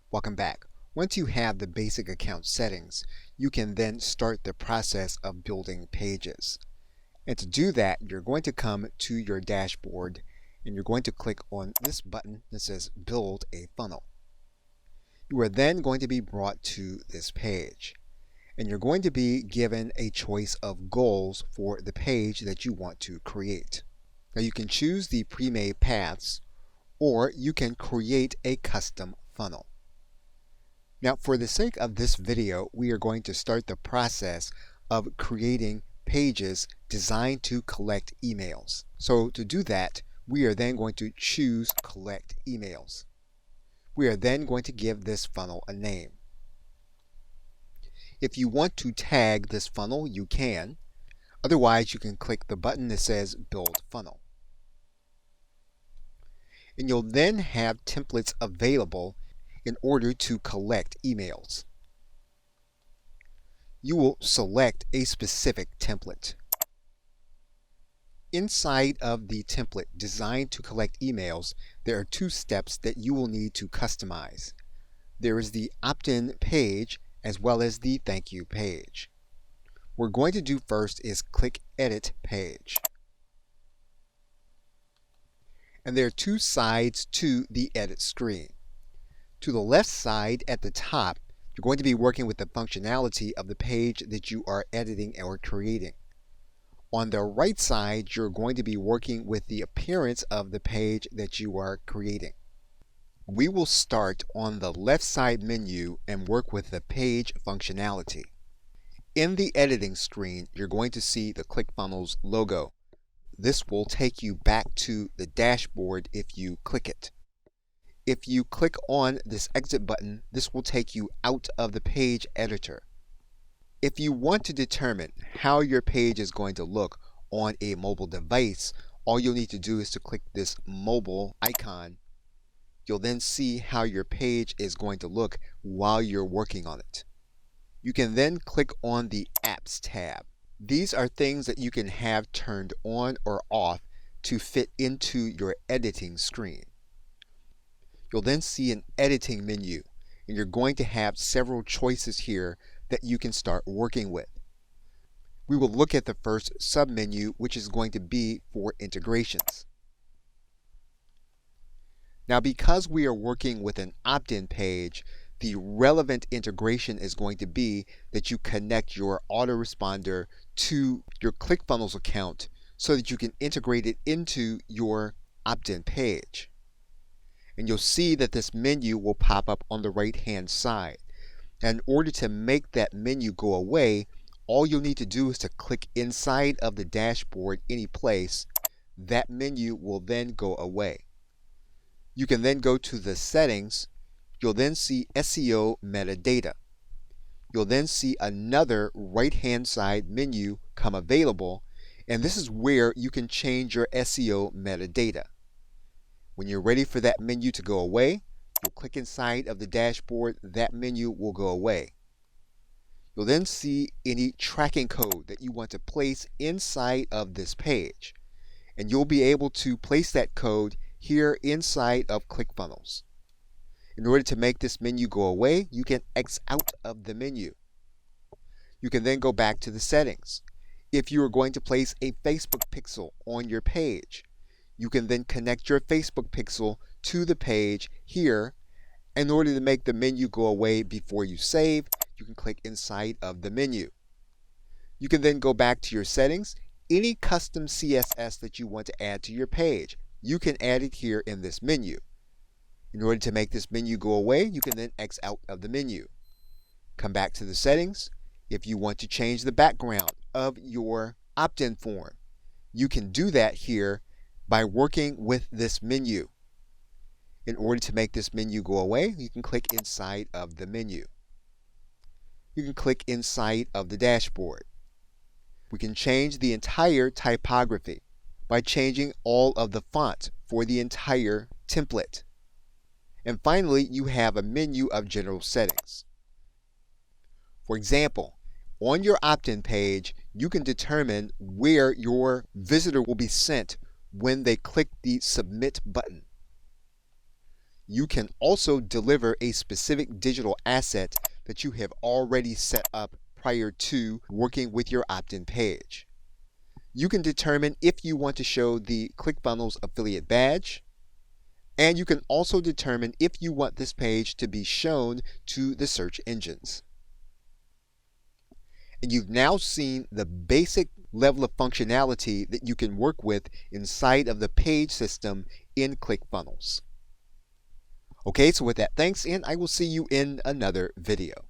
Welcome back. Once you have the basic account settings, you can then start the process of building pages. And to do that, you're going to come to your dashboard and you're going to click on this button that says Build a Funnel. You are then going to be brought to this page, and you're going to be given a choice of goals for the page that you want to create. Now you can choose the pre-made paths, or you can create a custom funnel. Now for the sake of this video, we are going to start the process of creating pages designed to collect emails. So to do that, we are then going to choose Collect Emails. We are then going to give this funnel a name. If you want to tag this funnel, you can. Otherwise, you can click the button that says Build Funnel. And you'll then have templates available in order to collect emails. You will select a specific template. Inside of the template designed to collect emails, there are two steps that you will need to customize. There is the opt-in page as well as the thank you page. What we're going to do first is click Edit Page. And there are two sides to the edit screen. To the left side at the top, you're going to be working with the functionality of the page that you are editing or creating. On the right side, you're going to be working with the appearance of the page that you are creating. We will start on the left side menu and work with the page functionality. In the editing screen, you're going to see the Clickfunnels logo. This will take you back to the dashboard if you click it. If you click on this exit button, this will take you out of the page editor. If you want to determine how your page is going to look on a mobile device, all you'll need to do is to click this mobile icon. You'll then see how your page is going to look while you're working on it. You can then click on the Apps tab. These are things that you can have turned on or off to fit into your editing screen. You'll then see an editing menu, and you're going to have several choices here that you can start working with. We will look at the first submenu, which is going to be for integrations. Now, because we are working with an opt-in page, the relevant integration is going to be that you connect your autoresponder to your Clickfunnels account so that you can integrate it into your opt-in page. And you'll see that this menu will pop up on the right-hand side. And in order to make that menu go away, all you'll need to do is to click inside of the dashboard any place. That menu will then go away. You can then go to the settings. You'll then see SEO metadata. You'll then see another right-hand side menu come available, and this is where you can change your SEO metadata. When you're ready for that menu to go away, you'll click inside of the dashboard. That menu will go away. You'll then see any tracking code that you want to place inside of this page, and you'll be able to place that code here inside of Clickfunnels. In order to make this menu go away, you can X out of the menu. You can then go back to the settings. If you are going to place a Facebook pixel on your page, you can then connect your Facebook pixel to the page here. In order to make the menu go away before you save, you can click inside of the menu. You can then go back to your settings. Any custom CSS that you want to add to your page, you can add it here in this menu. In order to make this menu go away, you can then X out of the menu. Come back to the settings. If you want to change the background of your opt-in form, you can do that here by working with this menu. In order to make this menu go away, you can click inside of the menu. You can click inside of the dashboard. We can change the entire typography by changing all of the font for the entire template. And finally, you have a menu of general settings. For example, on your opt-in page, you can determine where your visitor will be sent when they click the Submit button. You can also deliver a specific digital asset that you have already set up prior to working with your opt-in page. You can determine if you want to show the ClickFunnels affiliate badge, and you can also determine if you want this page to be shown to the search engines. And you've now seen the basic level of functionality that you can work with inside of the page system in ClickFunnels. Okay, so with that, thanks, and I will see you in another video.